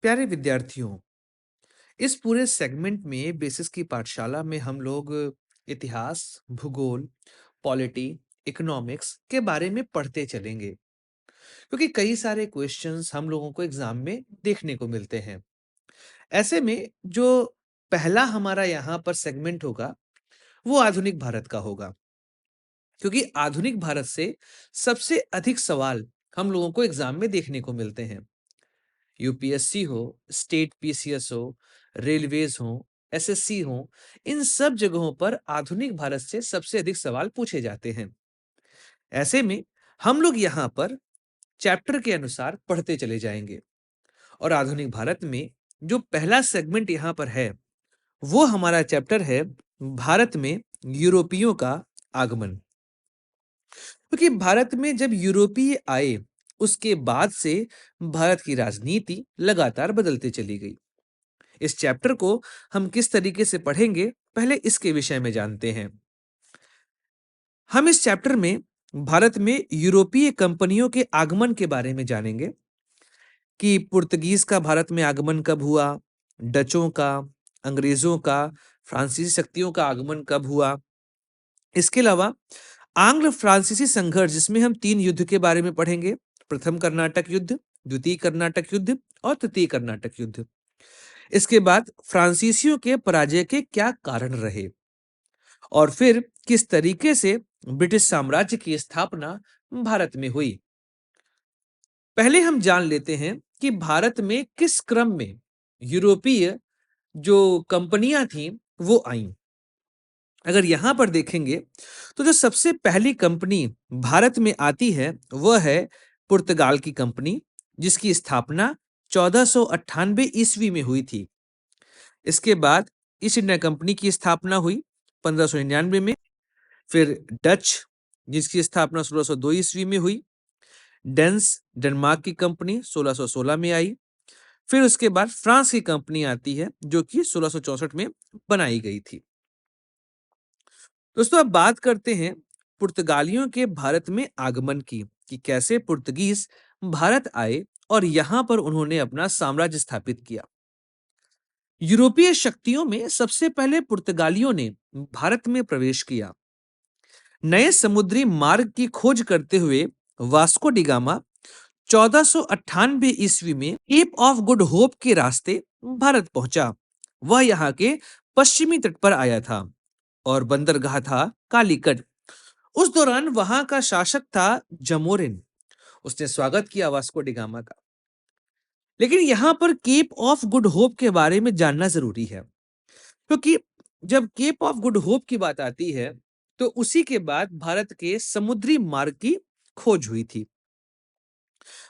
प्यारे विद्यार्थियों, इस पूरे सेगमेंट में बेसिस की पाठशाला में हम लोग इतिहास, भूगोल, पॉलिटी, इकोनॉमिक्स के बारे में पढ़ते चलेंगे क्योंकि कई सारे क्वेश्चंस हम लोगों को एग्जाम में देखने को मिलते हैं। ऐसे में जो पहला हमारा यहाँ पर सेगमेंट होगा, वो आधुनिक भारत का होगा क्योंकि आधुनिक भारत से सबसे अधिक सवाल हम लोगों को एग्जाम में देखने को मिलते हैं। यूपीएससी हो, स्टेट पीसीएस हो, रेलवेज हो, एसएससी हो, इन सब जगहों पर आधुनिक भारत से सबसे अधिक सवाल पूछे जाते हैं। ऐसे में हम लोग यहाँ पर चैप्टर के अनुसार पढ़ते चले जाएंगे और आधुनिक भारत में जो पहला सेगमेंट यहाँ पर है, वो हमारा चैप्टर है भारत में यूरोपियों का आगमन। क्योंकि भारत में जब यूरोपीय आए, उसके बाद से भारत की राजनीति लगातार बदलती चली गई। इस चैप्टर को हम किस तरीके से पढ़ेंगे, पहले इसके विषय में जानते हैं। हम इस चैप्टर में भारत में यूरोपीय कंपनियों के आगमन के बारे में जानेंगे कि पुर्तगीज का भारत में आगमन कब हुआ, डचों का, अंग्रेजों का, फ्रांसीसी शक्तियों का आगमन कब हुआ। इसके अलावा आंग्ल फ्रांसीसी संघर्ष, जिसमें हम 3 युद्ध के बारे में पढ़ेंगे। प्रथम कर्नाटक युद्ध, द्वितीय कर्नाटक युद्ध और तृतीय कर्नाटक युद्ध। इसके बाद फ्रांसीसियों के पराजय के क्या कारण रहे और फिर किस तरीके से ब्रिटिश साम्राज्य की स्थापना भारत में हुई। पहले हम जान लेते हैं कि भारत में किस क्रम में यूरोपीय जो कंपनियां थीं वो आईं। अगर यहां पर देखेंगे तो जो सबसे पहली कंपनी भारत में आती है वह है पुर्तगाल की कंपनी, जिसकी स्थापना 1498 ईस्वी में हुई थी। इसके बाद ईस्ट इंडिया कंपनी की स्थापना हुई 1599 में। फिर डच, जिसकी स्थापना 1602 ईस्वी में हुई। डेंस, डेनमार्क की कंपनी 1616 में आई। फिर उसके बाद फ्रांस की कंपनी आती है जो कि 1664 में बनाई गई थी। दोस्तों, अब बात करते हैं पुर्तगालियों के भारत में आगमन की, कि कैसे पुर्तगीज भारत आए और यहां पर उन्होंने अपना साम्राज्य स्थापित किया। यूरोपीय शक्तियों में सबसे पहले पुर्तगालियों ने भारत में प्रवेश किया। नए समुद्री मार्ग की खोज करते हुए वास्को डी गामा 1498 ईस्वी में केप ऑफ गुड होप के रास्ते भारत पहुंचा। वह यहाँ के पश्चिमी तट पर आया था और बंदरगाह था कालीकट। उस दौरान वहां का शासक था जमोरिन। उसने स्वागत किया वास्को डी गामा का। लेकिन यहां पर केप ऑफ गुड होप के बारे में जानना जरूरी है, क्योंकि जब केप ऑफ गुड होप की बात आती है तो उसी के बाद भारत के समुद्री मार्ग की खोज हुई थी।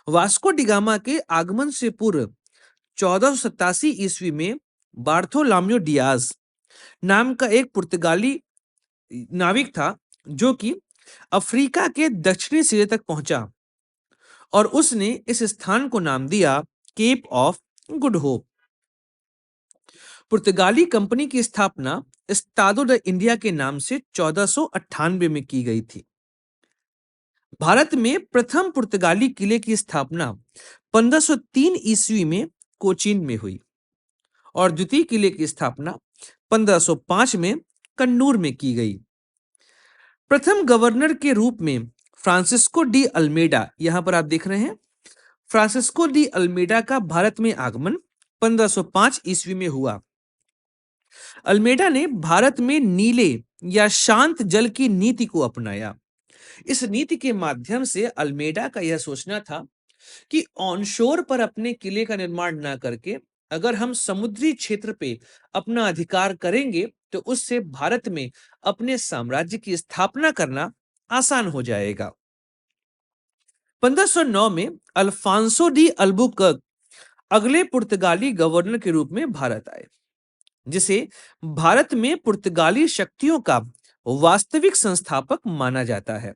वास्को डी गामा के आगमन से पूर्व 1487 ईस्वी में बार्थोलोम्यू डियाज नाम का एक पुर्तगाली नाविक था जो कि अफ्रीका के दक्षिणी सिरे तक पहुंचा और उसने इस स्थान को नाम दिया केप ऑफ गुड होप। पुर्तगाली कंपनी की स्थापना एस्टादो द इंडिया के नाम से 1498 में की गई थी। भारत में प्रथम पुर्तगाली किले की स्थापना 1503 ईस्वी में कोचीन में हुई और द्वितीय किले की स्थापना 1505 में कन्नूर में की गई। प्रथम गवर्नर के रूप में फ्रांसिस्को डी अल्मेडा, यहां पर आप देख रहे हैं, फ्रांसिस्को डी अल्मेडा का भारत में आगमन 1505 ईस्वी में हुआ। अल्मेडा ने भारत में नीले या शांत जल की नीति को अपनाया। इस नीति के माध्यम से अल्मेडा का यह सोचना था कि ऑनशोर पर अपने किले का निर्माण न करके अगर हम समुद्री क्षेत्र पे अपना अधिकार करेंगे तो उससे भारत में अपने साम्राज्य की स्थापना करना आसान हो जाएगा। 1509 में अल्फांसो डी अल्बुकर्क अगले पुर्तगाली गवर्नर के रूप में भारत आए, जिसे भारत में पुर्तगाली शक्तियों का वास्तविक संस्थापक माना जाता है।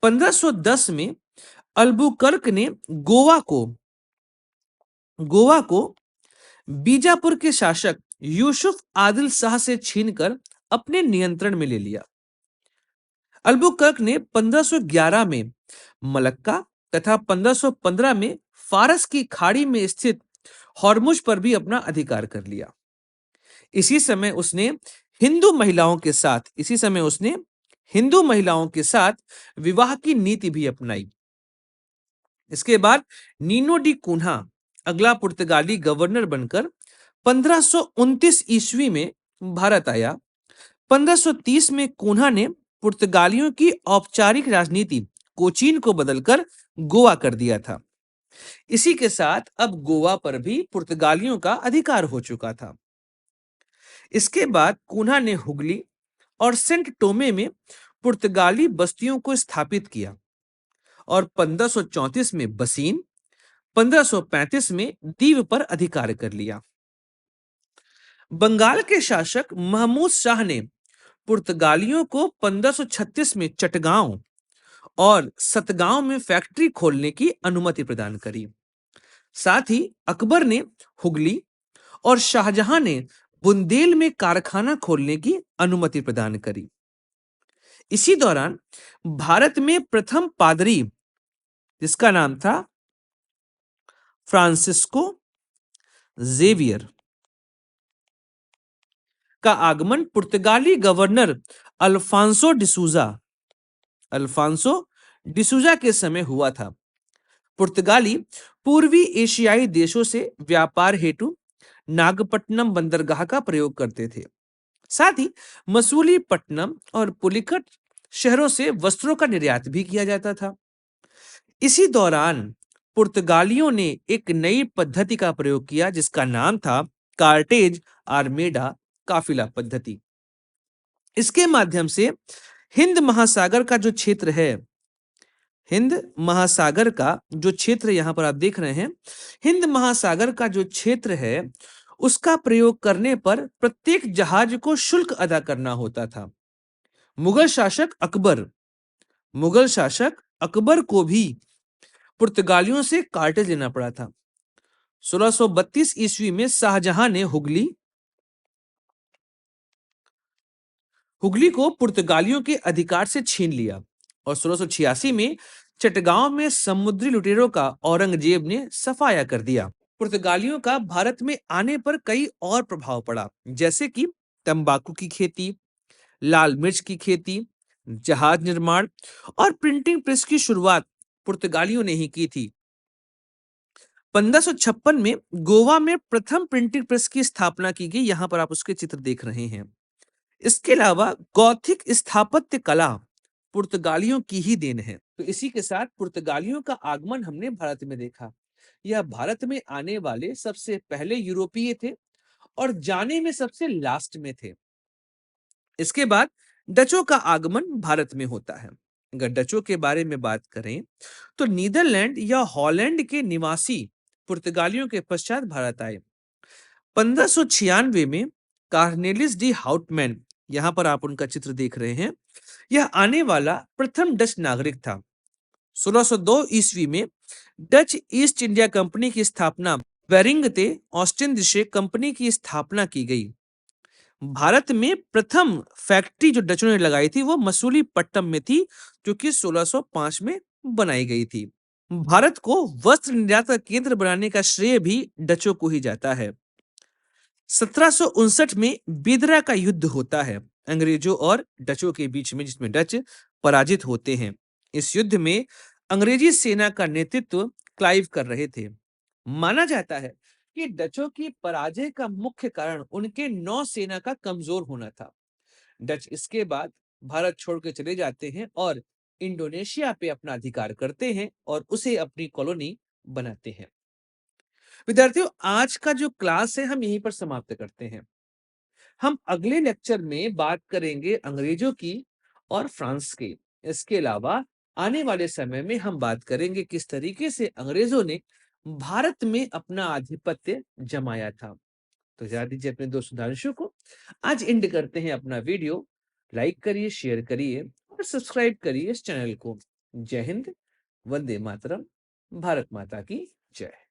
1510 में अल्बुकर्क ने गोवा को बीजापुर के शासक यूसुफ आदिल शाह से छीनकर अपने नियंत्रण में ले लिया। अल्बुकर्क ने 1511 में मलक्का तथा 1515 में फारस की खाड़ी में स्थित हॉर्मुज पर भी अपना अधिकार कर लिया। इसी समय उसने हिंदू महिलाओं के साथ इसी समय उसने हिंदू महिलाओं के साथ विवाह की नीति भी अपनाई। इसके बाद नीनो डी कुन्हा अगला पुर्तगाली गवर्नर बनकर 1529 ईस्वी में भारत आया। 1530 में कुन्हा ने पुर्तगालियों की औपचारिक राजनीति कोचीन को बदलकर गोवा कर दिया था। इसी के साथ अब गोवा पर भी पुर्तगालियों का अधिकार हो चुका था। इसके बाद कुन्हा ने हुगली और सेंट टोमे में पुर्तगाली बस्तियों को स्थापित किया और 1534 में बसीन, 1535 में दीव पर अधिकार कर लिया। बंगाल के शासक महमूद शाह ने पुर्तगालियों को 1536 में चटगांव और सतगांव में फैक्ट्री खोलने की अनुमति प्रदान करी। साथ ही अकबर ने हुगली और शाहजहां ने बुंदेल में कारखाना खोलने की अनुमति प्रदान करी। इसी दौरान भारत में प्रथम पादरी, जिसका नाम था फ्रांसिस्को जेवियर, का आगमन पुर्तगाली गवर्नर अल्फांसो डिसूजा के समय हुआ था। पुर्तगाली पूर्वी एशियाई देशों से व्यापार हेतु नागपट्टनम बंदरगाह का प्रयोग करते थे। साथ ही मसूलीपट्टनम और पुलिकट शहरों से वस्त्रों का निर्यात भी किया जाता था। इसी दौरान पुर्तगालियों ने एक नई पद्धति का प्रयोग किया जिसका नाम था कार्टेज आर्मेडा काफिला पद्धति। इसके माध्यम से हिंद महासागर का जो क्षेत्र है, हिंद महासागर का जो क्षेत्र यहां पर आप देख रहे हैं, हिंद महासागर का जो क्षेत्र है उसका प्रयोग करने पर प्रत्येक जहाज को शुल्क अदा करना होता था। मुगल शासक अकबर को भी पुर्तगालियों से कार्टेज लेना पड़ा था। 1632 ईस्वी में शाहजहां ने हुगली को पुर्तगालियों के अधिकार से छीन लिया और 1686 में चटगांव में समुद्री लुटेरों का औरंगजेब ने सफाया कर दिया। पुर्तगालियों का भारत में आने पर कई और प्रभाव पड़ा, जैसे कि तंबाकू की खेती, लाल मिर्च की खेती, जहाज निर्माण और प्रिंटिंग प्रेस की शुरुआत पुर्तगालियों ने ही की थी। 1556 में गोवा में प्रथम प्रिंटिंग प्रेस की स्थापना की गई। यहां पर आप उसके चित्र देख रहे हैं। इसके अलावा गौथिक स्थापत्य कला पुर्तगालियों की ही देन है। तो इसी के साथ पुर्तगालियों का आगमन हमने भारत में देखा। यह भारत में आने वाले सबसे पहले यूरोपीय थे और जाने में सबसे लास्ट में थे। इसके बाद डचों का आगमन भारत में होता है। अगर डचों के बारे में बात करें तो नीदरलैंड या हॉलैंड के निवासी पुर्तगालियों के पश्चात भारत आए। 1596 में कार्नेलिस डी हाउटमैन, यहां पर आप उनका चित्र देख रहे हैं, यह आने वाला प्रथम डच नागरिक था। 1602 ईस्वी में डच ईस्ट इंडिया कंपनी की स्थापना वेरिंगते ऑस्टिंदिशे कंपनी की स्थापना की गई। भारत में प्रथम फैक्ट्री जो डचों ने लगाई थी वो मसूलीपट्टनम में थी, जो कि 1605 में बनाई गई थी। भारत को वस्त्र निर्यात का केंद्र बनाने का श्रेय भी डचों को ही जाता है। 1759 में बिदरा का युद्ध होता है अंग्रेजों और डचों के बीच में, जिसमें डच पराजित होते हैं। इस युद्ध में अंग्रेजी सेना का नेतृत्व क्लाइव कर रहे थे। माना जाता है कि डचों की पराजय का मुख्य कारण उनके नौसेना का कमजोर होना था। डच इसके बाद भारत छोड़ के चले जाते हैं और इंडोनेशिया पे अपना अधिकार करते हैं और उसे अपनी कॉलोनी बनाते हैं। विद्यार्थियों, आज का जो क्लास है हम यहीं पर समाप्त करते हैं। हम अगले लेक्चर में बात करेंगे अंग्रेजों की और फ्रांस की। इसके अलावा आने वाले समय में हम बात करेंगे किस तरीके से अंग्रेजों ने भारत में अपना आधिपत्य जमाया था। तो याद दीजिए अपने दोस्त सुधांशु को। आज एंड करते हैं अपना वीडियो। लाइक करिए, शेयर करिए और सब्सक्राइब करिए इस चैनल को। जय हिंद, वंदे मातरम, भारत माता की जय।